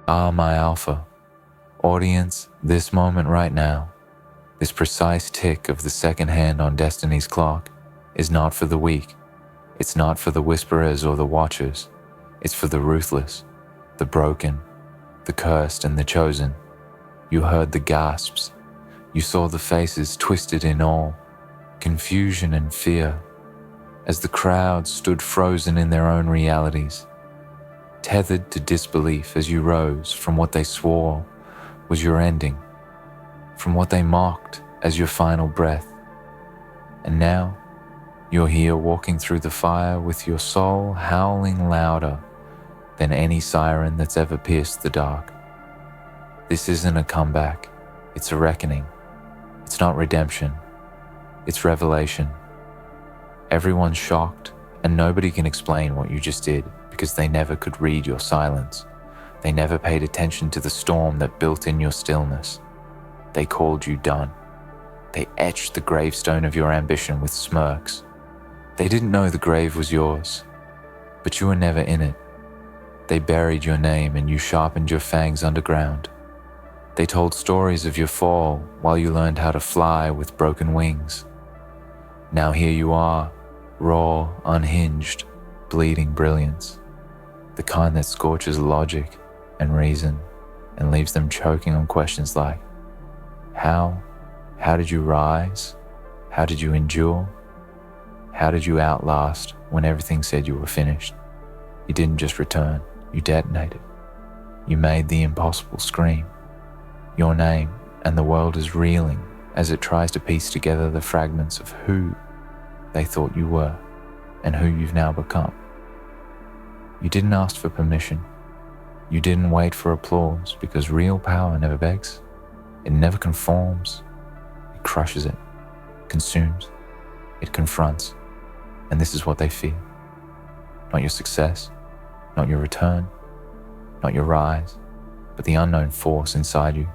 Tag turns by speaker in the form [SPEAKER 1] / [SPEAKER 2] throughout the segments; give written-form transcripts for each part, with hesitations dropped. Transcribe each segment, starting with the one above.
[SPEAKER 1] My alpha. Audience, this moment right now, this precise tick of the second hand on destiny's clock, is not for the weak. It's not for the whisperers or the watchers. It's for the ruthless, the broken, the cursed and the chosen. You heard the gasps. You saw the faces twisted in awe, confusion and fear, as the crowd stood frozen in their own realities, tethered to disbelief as you rose from what they swore was your ending, from what they mocked as your final breath. And now, you're here walking through the fire with your soul howling louder than any siren that's ever pierced the dark. This isn't a comeback, it's a reckoning. It's not redemption, it's revelation. Everyone's shocked, and nobody can explain what you just did because they never could read your silence. They never paid attention to the storm that built in your stillness. They called you done. They etched the gravestone of your ambition with smirks. They didn't know the grave was yours, but you were never in it. They buried your name and you sharpened your fangs underground. They told stories of your fall while you learned how to fly with broken wings. Now here you are, raw, unhinged, bleeding brilliance, the kind that scorches logic and reason and leaves them choking on questions like, how did you rise? How did you endure? How did you outlast when everything said you were finished? You didn't just return, you detonated. You made the impossible scream. Your name and the world is reeling as it tries to piece together the fragments of who they thought you were and who you've now become. You didn't ask for permission. You didn't wait for applause because real power never begs. It never conforms. It crushes it, consumes, it confronts. And this is what they fear. Not your success, not your return, not your rise, but the unknown force inside you,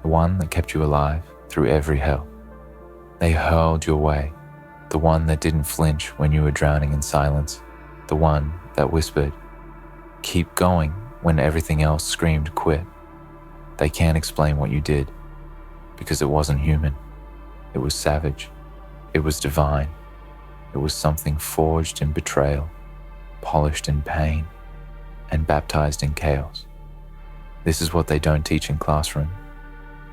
[SPEAKER 1] the one that kept you alive through every hell. They hurled your way, the one that didn't flinch when you were drowning in silence, the one that whispered, keep going when everything else screamed quit. They can't explain what you did, because it wasn't human. It was savage. It was divine. It was something forged in betrayal, polished in pain, and baptized in chaos. This is what they don't teach in classroom.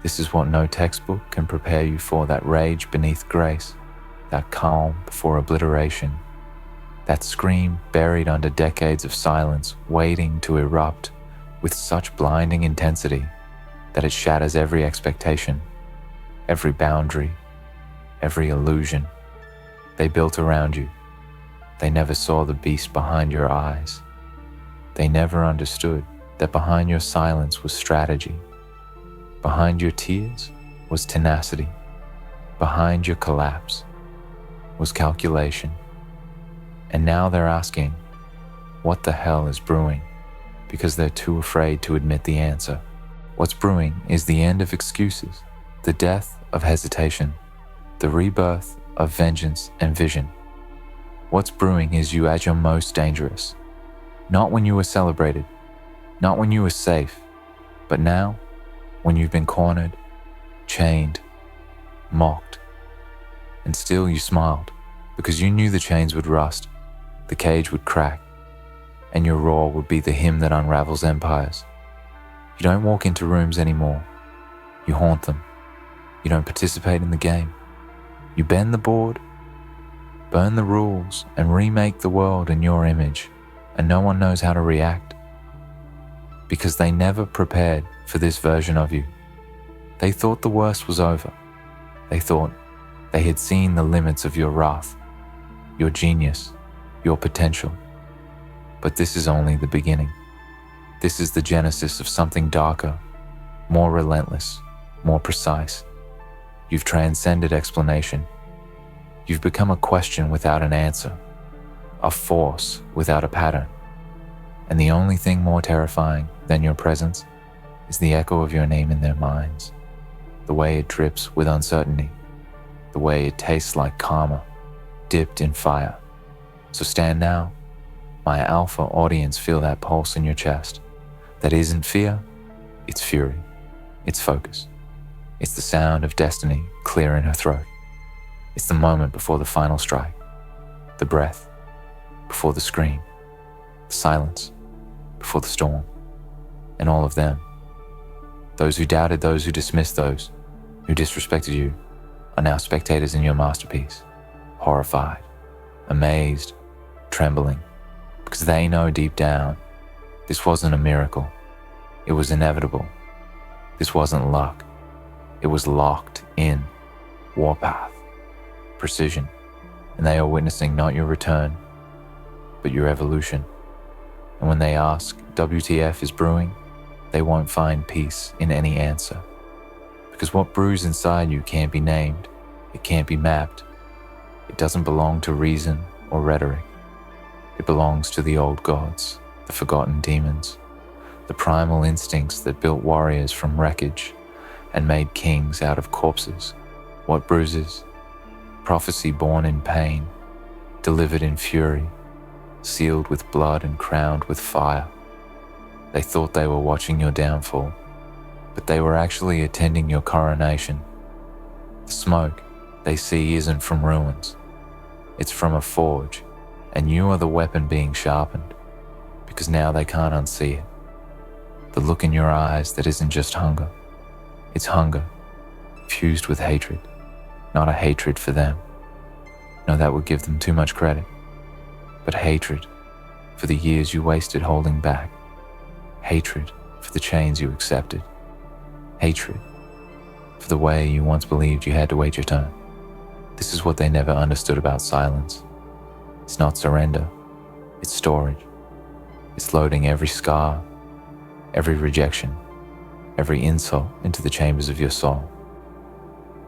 [SPEAKER 1] This is what no textbook can prepare you for, that rage beneath grace, that calm before obliteration, that scream buried under decades of silence, waiting to erupt with such blinding intensity that it shatters every expectation, every boundary, every illusion they built around you. They never saw the beast behind your eyes. They never understood that behind your silence was strategy. Behind your tears was tenacity. Behind your collapse was calculation. And now they're asking, what the hell is brewing? Because they're too afraid to admit the answer. What's brewing is the end of excuses, the death of hesitation, the rebirth of vengeance and vision. What's brewing is you at your most dangerous. Not when you were celebrated, not when you were safe, but now when you've been cornered, chained, mocked, and still you smiled because you knew the chains would rust, the cage would crack, and your roar would be the hymn that unravels empires. You don't walk into rooms anymore. You haunt them. You don't participate in the game. You bend the board, burn the rules, and remake the world in your image, and no one knows how to react. Because they never prepared for this version of you. They thought the worst was over. They thought they had seen the limits of your wrath, your genius, your potential. But this is only the beginning. This is the genesis of something darker, more relentless, more precise. You've transcended explanation. You've become a question without an answer, a force without a pattern. And the only thing more terrifying than your presence is the echo of your name in their minds, the way it drips with uncertainty, the way it tastes like karma, dipped in fire. So stand now, my alpha audience, feel that pulse in your chest, That isn't fear, it's fury, it's focus. It's the sound of destiny clear in her throat. It's the moment before the final strike, the breath before the scream, the silence before the storm. And all of them, those who doubted, those who dismissed, those who disrespected you, are now spectators in your masterpiece, horrified, amazed, trembling, because they know deep down this wasn't a miracle. It was inevitable. This wasn't luck. It was locked in, warpath, precision, and they are witnessing not your return, but your evolution. And when they ask, WTF is brewing, they won't find peace in any answer. Because what brews inside you can't be named, it can't be mapped. It doesn't belong to reason or rhetoric. It belongs to the old gods, the forgotten demons, the primal instincts that built warriors from wreckage and made kings out of corpses. What bruises? Prophecy born in pain, delivered in fury, sealed with blood and crowned with fire. They thought they were watching your downfall, but they were actually attending your coronation. The smoke they see isn't from ruins. It's from a forge, and you are the weapon being sharpened, because now they can't unsee it. The look in your eyes that isn't just hunger. It's hunger, fused with hatred, not a hatred for them. No, that would give them too much credit. But hatred for the years you wasted holding back. Hatred for the chains you accepted. Hatred for the way you once believed you had to wait your turn. This is what they never understood about silence. It's not surrender, it's storage. It's loading every scar, every rejection, every insult into the chambers of your soul,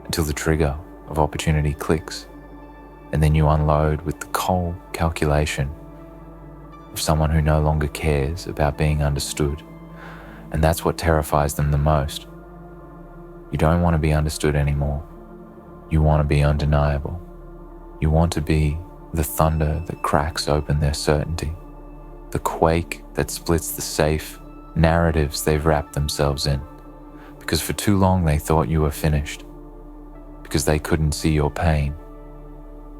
[SPEAKER 1] until the trigger of opportunity clicks, and then you unload with the cold calculation of someone who no longer cares about being understood. And that's what terrifies them the most. You don't want to be understood anymore. You want to be undeniable. You want to be the thunder that cracks open their certainty, the quake that splits the safe narratives they've wrapped themselves in. Because for too long they thought you were finished, because they couldn't see your pain.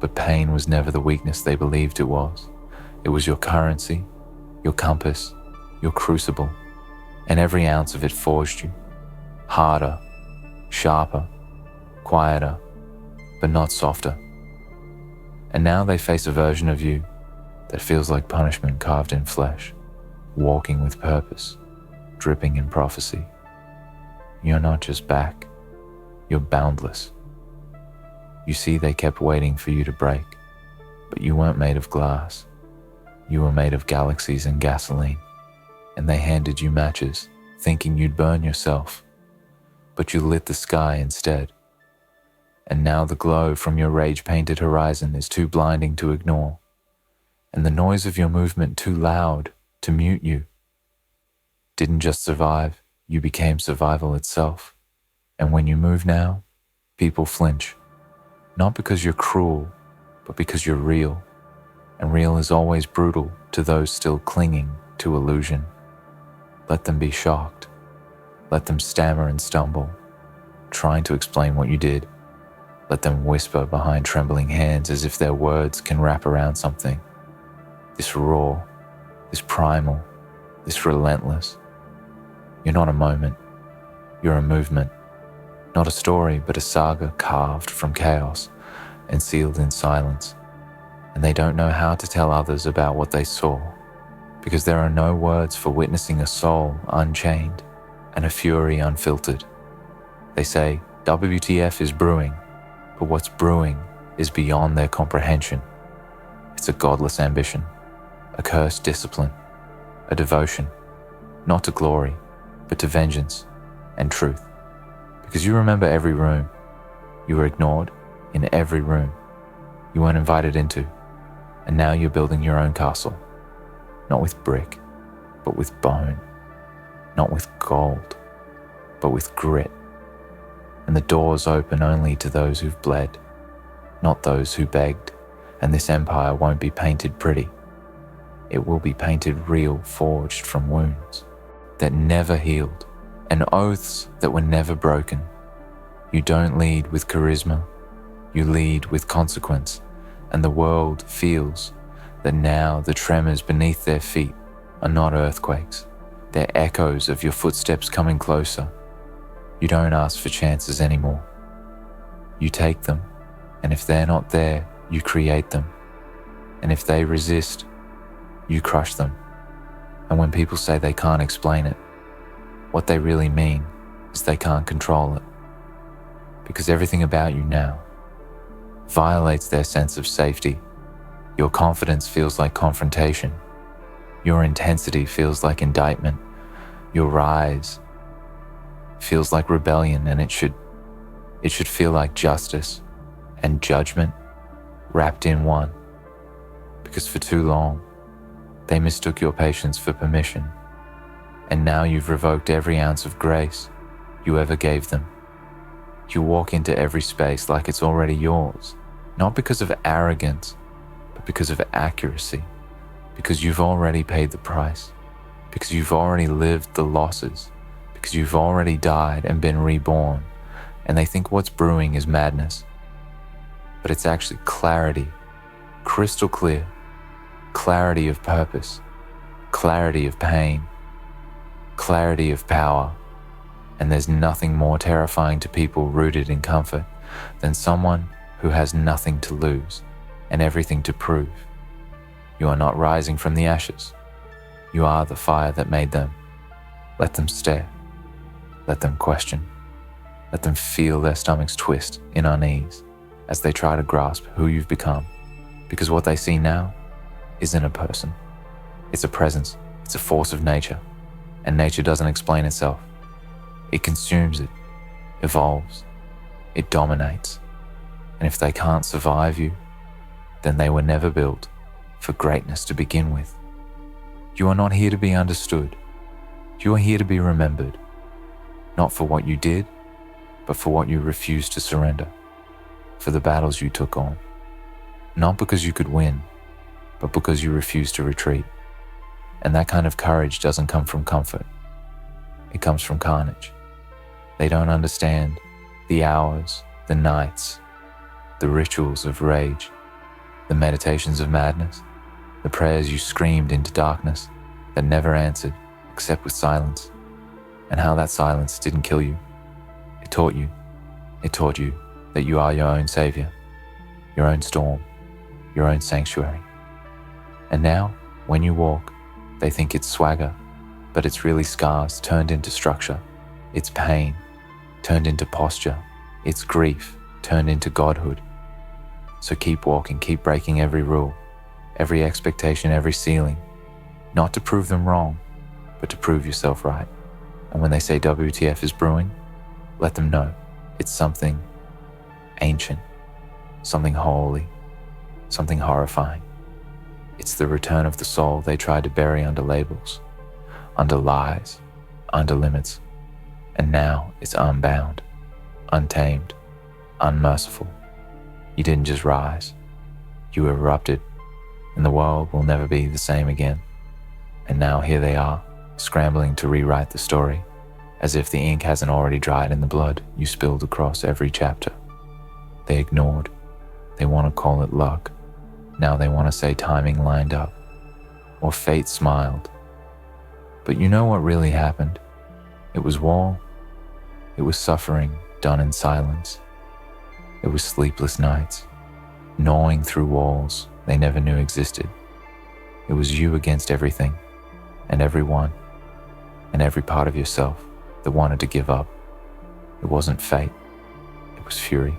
[SPEAKER 1] But pain was never the weakness they believed it was. It was your currency, your compass, your crucible, and every ounce of it forged you. Harder, sharper, quieter, but not softer. And now they face a version of you that feels like punishment carved in flesh, walking with purpose, dripping in prophecy. You're not just back, you're boundless. You see, they kept waiting for you to break, but you weren't made of glass. You were made of galaxies and gasoline, and they handed you matches, thinking you'd burn yourself, but you lit the sky instead. And now the glow from your rage-painted horizon is too blinding to ignore, and the noise of your movement too loud to mute you. Didn't just survive, you became survival itself. And when you move now, people flinch. Not because you're cruel, but because you're real. And real is always brutal to those still clinging to illusion. Let them be shocked. Let them stammer and stumble, trying to explain what you did. Let them whisper behind trembling hands as if their words can wrap around something. This raw, this primal, this relentless. You're not a moment. You're a movement. Not a story, but a saga carved from chaos and sealed in silence. And they don't know how to tell others about what they saw, because there are no words for witnessing a soul unchained and a fury unfiltered. They say, WTF is brewing, but what's brewing is beyond their comprehension. It's a godless ambition, a cursed discipline, a devotion, not to glory, but to vengeance and truth. Because you remember every room. You were ignored in every room you weren't invited into. And now you're building your own castle. Not with brick, but with bone. Not with gold, but with grit. And the doors open only to those who've bled, not those who begged. And this empire won't be painted pretty. It will be painted real, forged from wounds. that never healed, and oaths that were never broken. You don't lead with charisma, you lead with consequence, and the world feels that now the tremors beneath their feet are not earthquakes, they're echoes of your footsteps coming closer. You don't ask for chances anymore. You take them, and if they're not there, you create them. And if they resist, you crush them. And when people say they can't explain it, what they really mean is they can't control it. Because everything about you now violates their sense of safety. Your confidence feels like confrontation. Your intensity feels like indictment. Your rise feels like rebellion, and it should feel like justice and judgment wrapped in one. Because for too long, they mistook your patience for permission, and now you've revoked every ounce of grace you ever gave them. You walk into every space like it's already yours, not because of arrogance, but because of accuracy, because you've already paid the price, because you've already lived the losses, because you've already died and been reborn, and they think what's brewing is madness. But it's actually clarity, crystal clear, clarity of purpose, clarity of pain, clarity of power. And there's nothing more terrifying to people rooted in comfort than someone who has nothing to lose and everything to prove. You are not rising from the ashes. You are the fire that made them. Let them stare. Let them question. Let them feel their stomachs twist in unease as they try to grasp who you've become. Because what they see now isn't a person. It's a presence. It's a force of nature. And nature doesn't explain itself. It consumes it, evolves, it dominates. And if they can't survive you, then they were never built for greatness to begin with. You are not here to be understood. You are here to be remembered, not for what you did, but for what you refused to surrender, for the battles you took on, not because you could win, but because you refused to retreat. And that kind of courage doesn't come from comfort. It comes from carnage. They don't understand the hours, the nights, the rituals of rage, the meditations of madness, the prayers you screamed into darkness that never answered except with silence, and how that silence didn't kill you. It taught you that you are your own savior, your own storm, your own sanctuary. And now, when you walk, they think it's swagger, but it's really scars turned into structure. It's pain turned into posture. It's grief turned into godhood. So keep walking, keep breaking every rule, every expectation, every ceiling, not to prove them wrong, but to prove yourself right. And when they say WTF is brewing, let them know it's something ancient, something holy, something horrifying. It's the return of the soul they tried to bury under labels, under lies, under limits. And now it's unbound, untamed, unmerciful. You didn't just rise, you erupted, and the world will never be the same again. And now here they are, scrambling to rewrite the story, as if the ink hasn't already dried in the blood you spilled across every chapter. They ignored. They want to call it luck. Now they want to say timing lined up, or fate smiled. But you know what really happened? It was war. It was suffering done in silence. It was sleepless nights, gnawing through walls they never knew existed. It was you against everything and everyone and every part of yourself that wanted to give up. It wasn't fate, it was fury.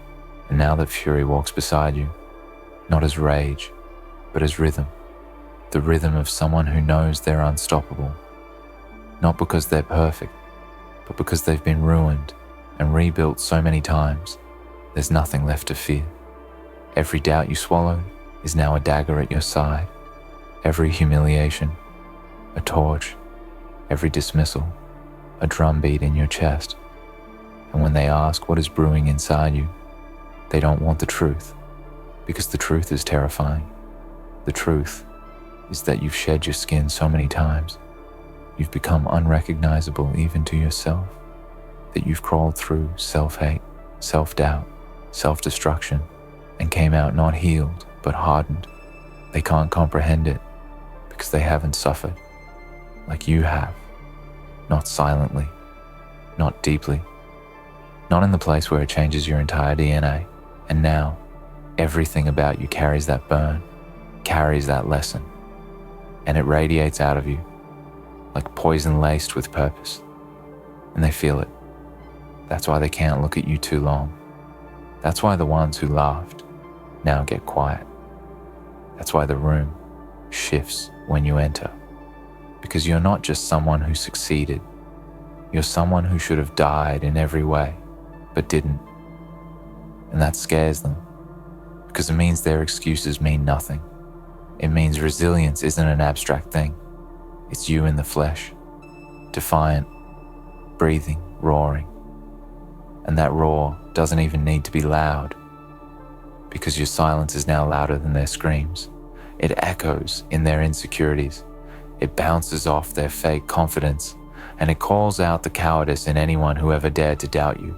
[SPEAKER 1] And now that fury walks beside you, not as rage, but as rhythm, the rhythm of someone who knows they're unstoppable, not because they're perfect, but because they've been ruined and rebuilt so many times, there's nothing left to fear. Every doubt you swallowed is now a dagger at your side. Every humiliation, a torch. Every dismissal, a drumbeat in your chest. And when they ask what is brewing inside you, they don't want the truth, because the truth is terrifying. The truth is that you've shed your skin so many times, you've become unrecognizable even to yourself, that you've crawled through self-hate, self-doubt, self-destruction, and came out not healed, but hardened. They can't comprehend it because they haven't suffered like you have, not silently, not deeply, not in the place where it changes your entire DNA. And now, everything about you carries that burn, carries that lesson, and it radiates out of you like poison laced with purpose. And they feel it. That's why they can't look at you too long. That's why the ones who laughed now get quiet. That's why the room shifts when you enter. Because you're not just someone who succeeded. You're someone who should have died in every way, but didn't. And that scares them, because it means their excuses mean nothing. It means resilience isn't an abstract thing. It's you in the flesh, defiant, breathing, roaring. And that roar doesn't even need to be loud, because your silence is now louder than their screams. It echoes in their insecurities. It bounces off their fake confidence, and it calls out the cowardice in anyone who ever dared to doubt you.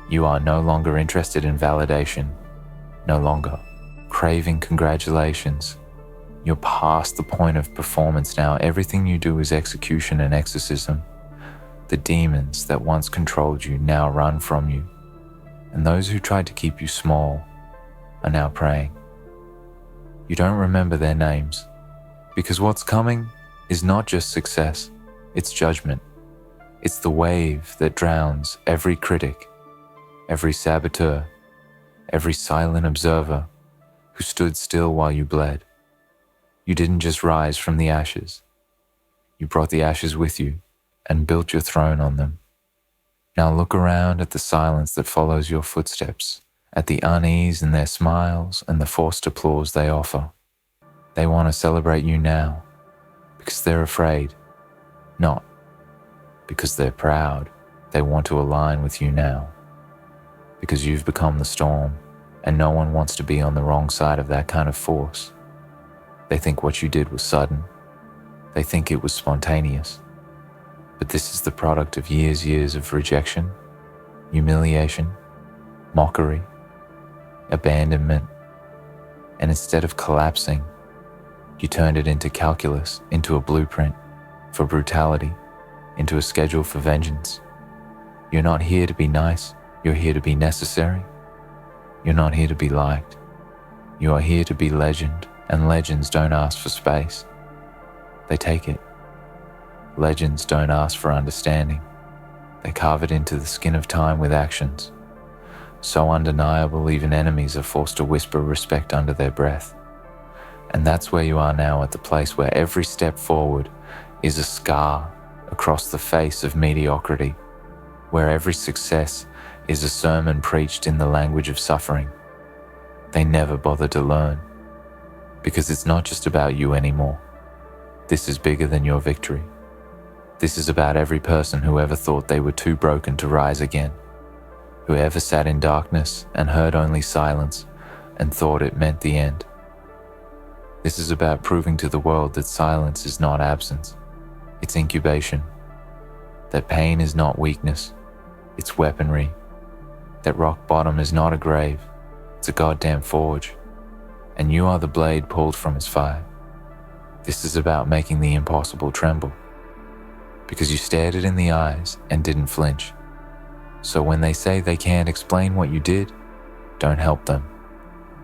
[SPEAKER 1] You are no longer interested in validation, no longer craving congratulations. You're past the point of performance now. Everything you do is execution and exorcism. The demons that once controlled you now run from you, and those who tried to keep you small are now praying. You don't remember their names, because what's coming is not just success, it's judgment. It's the wave that drowns every critic, every saboteur, every silent observer who stood still while you bled. You didn't just rise from the ashes. You brought the ashes with you and built your throne on them. Now look around at the silence that follows your footsteps, at the unease in their smiles and the forced applause they offer. They want to celebrate you now because they're afraid, not because they're proud. They want to align with you now because you've become the storm, and no one wants to be on the wrong side of that kind of force. They think what you did was sudden. They think it was spontaneous. But this is the product of years of rejection, humiliation, mockery, abandonment. And instead of collapsing, you turned it into calculus, into a blueprint for brutality, into a schedule for vengeance. You're not here to be nice. You're here to be necessary. You're not here to be liked. You are here to be legend, and legends don't ask for space. They take it. Legends don't ask for understanding. They carve it into the skin of time with actions. So undeniable, even enemies are forced to whisper respect under their breath. And that's where you are now, at the place where every step forward is a scar across the face of mediocrity, where every success is a sermon preached in the language of suffering. They never bother to learn, because it's not just about you anymore. This is bigger than your victory. This is about every person who ever thought they were too broken to rise again, who ever sat in darkness and heard only silence and thought it meant the end. This is about proving to the world that silence is not absence, it's incubation, that pain is not weakness, it's weaponry, that rock bottom is not a grave, it's a goddamn forge, and you are the blade pulled from its fire. This is about making the impossible tremble, because you stared it in the eyes and didn't flinch. So when they say they can't explain what you did, don't help them.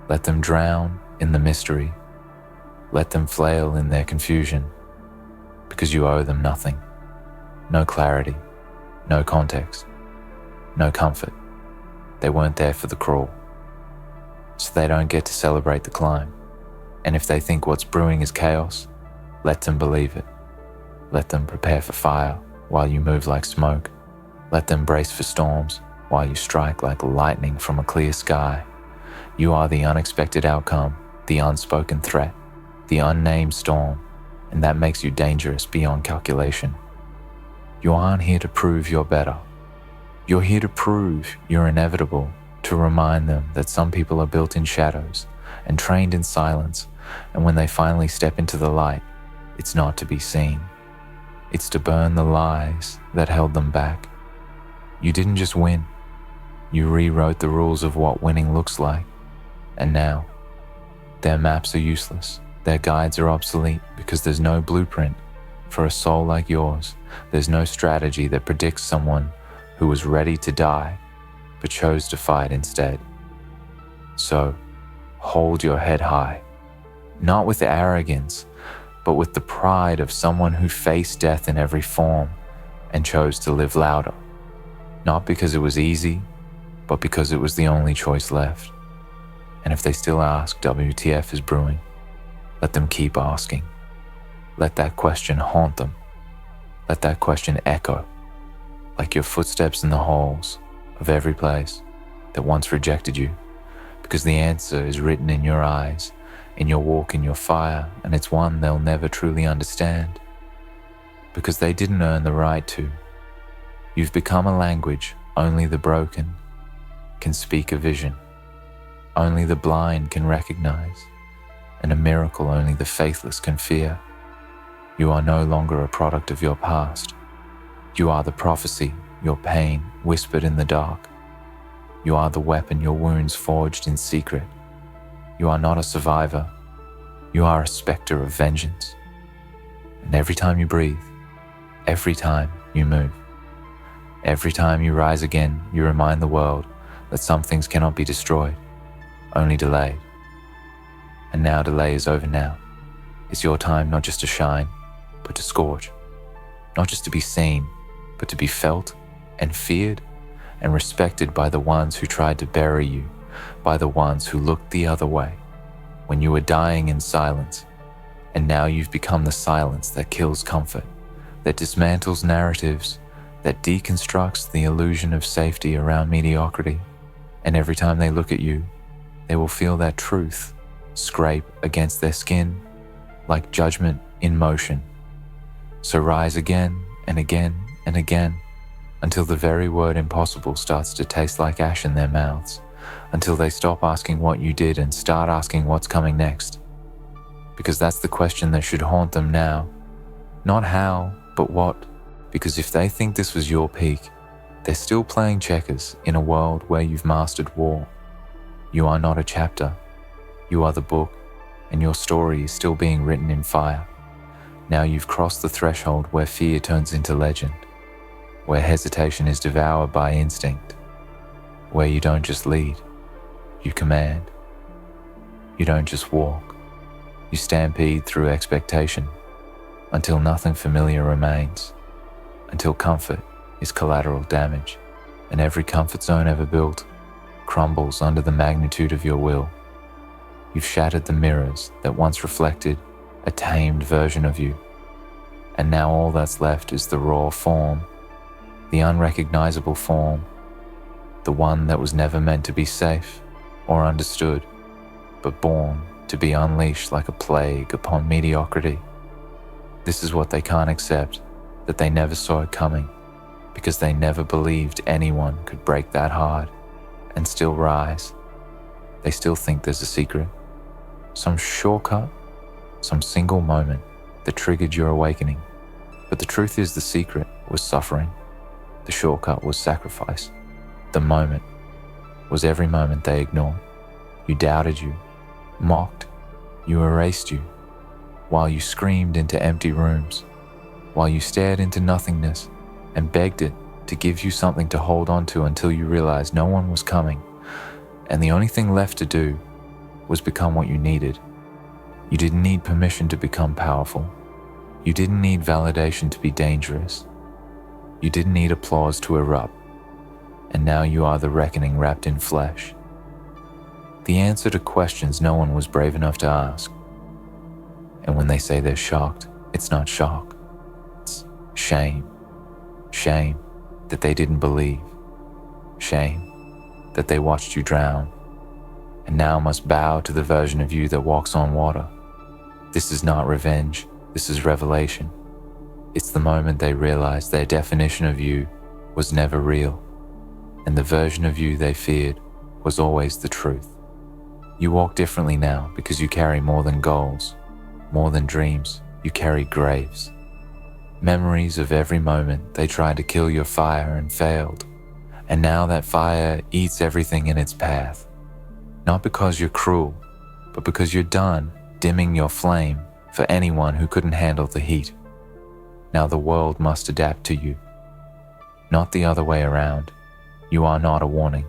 [SPEAKER 1] Let them drown in the mystery. Let them flail in their confusion, because you owe them nothing. No clarity, no context, no comfort. They weren't there for the crawl, so they don't get to celebrate the climb. And if they think what's brewing is chaos, let them believe it. Let them prepare for fire while you move like smoke. Let them brace for storms while you strike like lightning from a clear sky. You are the unexpected outcome, the unspoken threat, the unnamed storm, and that makes you dangerous beyond calculation. You aren't here to prove you're better. You're here to prove you're inevitable, to remind them that some people are built in shadows and trained in silence, and when they finally step into the light, it's not to be seen. It's to burn the lies that held them back. You didn't just win. You rewrote the rules of what winning looks like. And now, their maps are useless. Their guides are obsolete because there's no blueprint for a soul like yours. There's no strategy that predicts someone who was ready to die but chose to fight instead. So, hold your head high, not with arrogance, but with the pride of someone who faced death in every form and chose to live louder. Not because it was easy, but because it was the only choice left. And if they still ask, WTF is brewing, let them keep asking. Let that question haunt them. Let that question echo, like your footsteps in the halls of every place that once rejected you, because the answer is written in your eyes, in your walk, in your fire, and it's one they'll never truly understand, because they didn't earn the right to. You've become a language only the broken can speak a vision, only the blind can recognize, and a miracle only the faithless can fear. You are no longer a product of your past. You are the prophecy, your pain whispered in the dark. You are the weapon your wounds forged in secret. You are not a survivor. You are a specter of vengeance. And every time you breathe, every time you move, every time you rise again, you remind the world that some things cannot be destroyed, only delayed. And now delay is over now. It's your time not just to shine, but to scorch. Not just to be seen, but to be felt and feared and respected by the ones who tried to bury you, by the ones who looked the other way when you were dying in silence. And now you've become the silence that kills comfort, that dismantles narratives, that deconstructs the illusion of safety around mediocrity. And every time they look at you, they will feel that truth scrape against their skin like judgment in motion. So rise again and again and again until the very word impossible starts to taste like ash in their mouths, until they stop asking what you did and start asking what's coming next. Because that's the question that should haunt them now. Not how, but what. Because if they think this was your peak, they're still playing checkers in a world where you've mastered war. You are not a chapter. You are the book, and your story is still being written in fire. Now you've crossed the threshold where fear turns into legend, where hesitation is devoured by instinct, where you don't just lead, you command. You don't just walk, you stampede through expectation until nothing familiar remains, until comfort is collateral damage, and every comfort zone ever built crumbles under the magnitude of your will. You've shattered the mirrors that once reflected a tamed version of you, and now all that's left is the raw form, the unrecognizable form, the one that was never meant to be safe or understood, but born to be unleashed like a plague upon mediocrity. This is what they can't accept, that they never saw it coming, because they never believed anyone could break that hard and still rise. They still think there's a secret, some shortcut, some single moment that triggered your awakening. But the truth is, the secret was suffering. The shortcut was sacrifice. The moment was every moment they ignored. You doubted you, mocked, you erased you, while you screamed into empty rooms, while you stared into nothingness and begged it to give you something to hold on to until you realized no one was coming, and the only thing left to do was become what you needed. You didn't need permission to become powerful. You didn't need validation to be dangerous. You didn't need applause to erupt. And now you are the reckoning wrapped in flesh. The answer to questions no one was brave enough to ask. And when they say they're shocked, it's not shock. It's shame. Shame that they didn't believe. Shame that they watched you drown, and now must bow to the version of you that walks on water. This is not revenge, this is revelation. It's the moment they realize their definition of you was never real, and the version of you they feared was always the truth. You walk differently now because you carry more than goals, more than dreams, you carry graves. Memories of every moment they tried to kill your fire and failed. And now that fire eats everything in its path. Not because you're cruel, but because you're done dimming your flame for anyone who couldn't handle the heat. Now the world must adapt to you. Not the other way around. You are not a warning.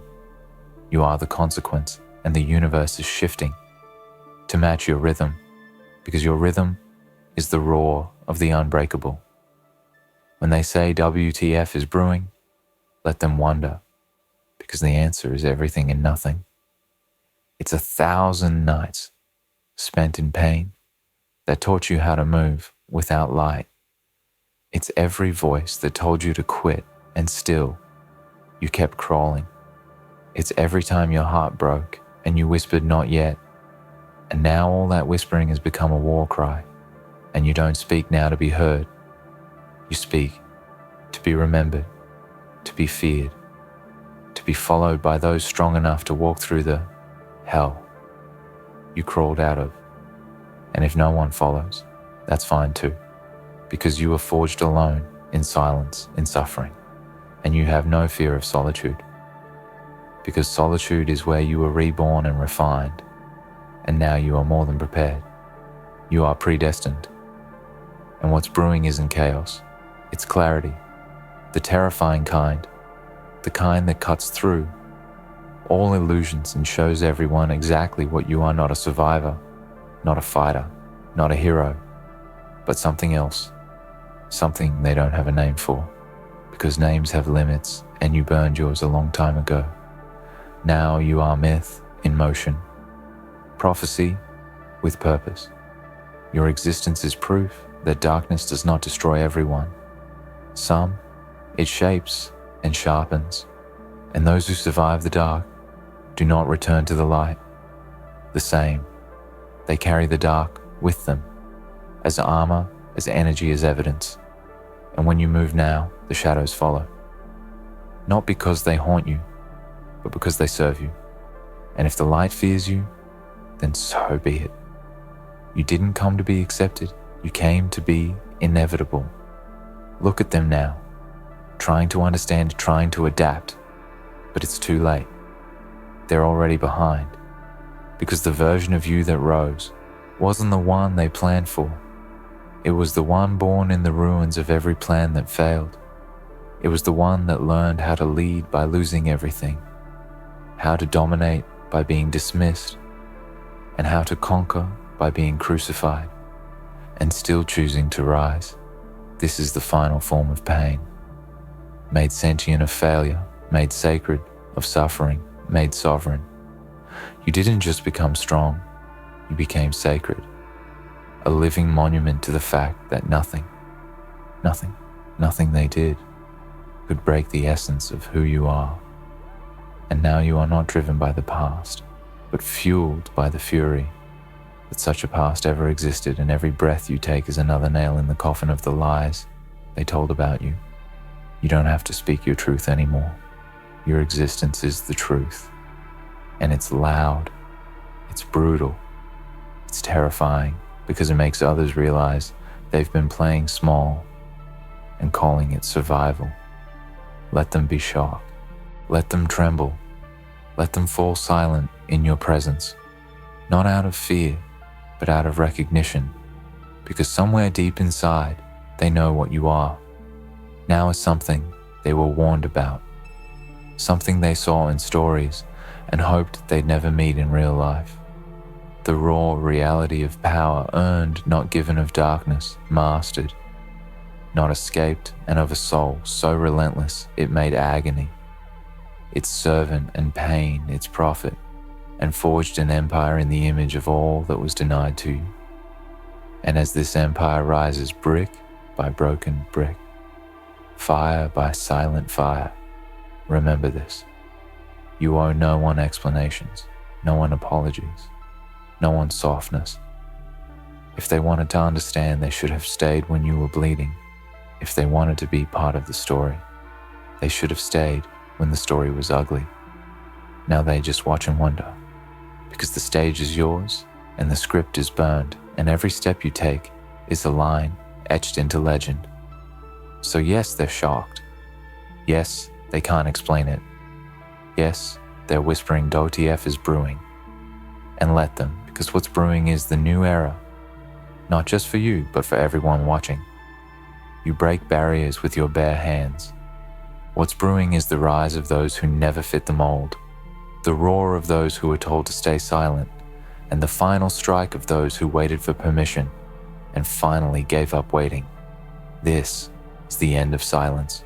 [SPEAKER 1] You are the consequence, and the universe is shifting to match your rhythm, because your rhythm is the roar of the unbreakable. When they say WTF is brewing, let them wonder, because the answer is everything and nothing. It's 1,000 nights spent in pain that taught you how to move without light. It's every voice that told you to quit, and still you kept crawling. It's every time your heart broke and you whispered not yet, and now all that whispering has become a war cry, and you don't speak now to be heard. You speak to be remembered, to be feared, to be followed by those strong enough to walk through the hell you crawled out of. And if no one follows, that's fine too, because you were forged alone in silence, in suffering, and you have no fear of solitude, because solitude is where you were reborn and refined, and now you are more than prepared. You are predestined. And what's brewing isn't chaos, it's clarity, the terrifying kind, the kind that cuts through all illusions and shows everyone exactly what you are: not a survivor, not a fighter, not a hero, but something else, something they don't have a name for, because names have limits and you burned yours a long time ago. Now you are myth in motion, prophecy with purpose. Your existence is proof that darkness does not destroy everyone. Some it shapes and sharpens, and those who survive the dark do not return to the light. The same, they carry the dark with them, as armor, as energy, as evidence. And when you move now, the shadows follow. Not because they haunt you, but because they serve you. And if the light fears you, then so be it. You didn't come to be accepted, you came to be inevitable. Look at them now, trying to understand, trying to adapt, but it's too late. They're already behind, because the version of you that rose wasn't the one they planned for. It was the one born in the ruins of every plan that failed. It was the one that learned how to lead by losing everything, how to dominate by being dismissed, and how to conquer by being crucified, and still choosing to rise. This is the final form of pain, made sentient of failure, made sacred of suffering, made sovereign. You didn't just become strong, you became sacred, a living monument to the fact that nothing they did could break the essence of who you are. And now you are not driven by the past, but fueled by the fury that such a past ever existed, and every breath you take is another nail in the coffin of the lies they told about you. You don't have to speak your truth anymore. Your existence is the truth, and it's loud, it's brutal, it's terrifying, because it makes others realize they've been playing small and calling it survival. Let them be shocked. Let them tremble. Let them fall silent in your presence, not out of fear, but out of recognition, because somewhere deep inside, they know what you are. Now is something they were warned about, something they saw in stories and hoped they'd never meet in real life. The raw reality of power earned, not given, of darkness, mastered, not escaped, and of a soul so relentless it made agony its servant and pain its prophet, and forged an empire in the image of all that was denied to you. And as this empire rises brick by broken brick, fire by silent fire, remember this: you owe no one explanations, no one apologies, no one softness. If they wanted to understand, they should have stayed when you were bleeding. If they wanted to be part of the story, they should have stayed when the story was ugly. Now they just watch and wonder, because the stage is yours and the script is burned, and every step you take is a line etched into legend. So yes, they're shocked. Yes, they can't explain it. Yes, they're whispering WTF is brewing. And let them, because what's brewing is the new era. Not just for you, but for everyone watching. You break barriers with your bare hands. What's brewing is the rise of those who never fit the mold, the roar of those who were told to stay silent, and the final strike of those who waited for permission and finally gave up waiting. This is the end of silence,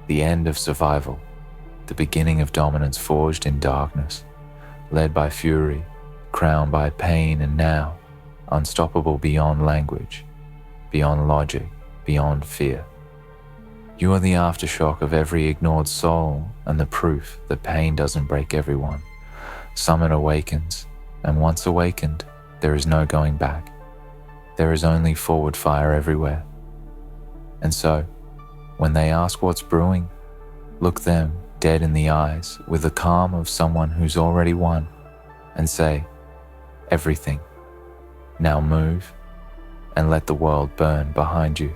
[SPEAKER 1] the end of survival, the beginning of dominance forged in darkness, led by fury, crowned by pain, and now unstoppable beyond language, beyond logic, beyond fear. You are the aftershock of every ignored soul and the proof that pain doesn't break everyone. Some it awakens, and once awakened, there is no going back. There is only forward fire everywhere. And so, when they ask what's brewing, look them dead in the eyes with the calm of someone who's already won and say, everything. Now move and let the world burn behind you.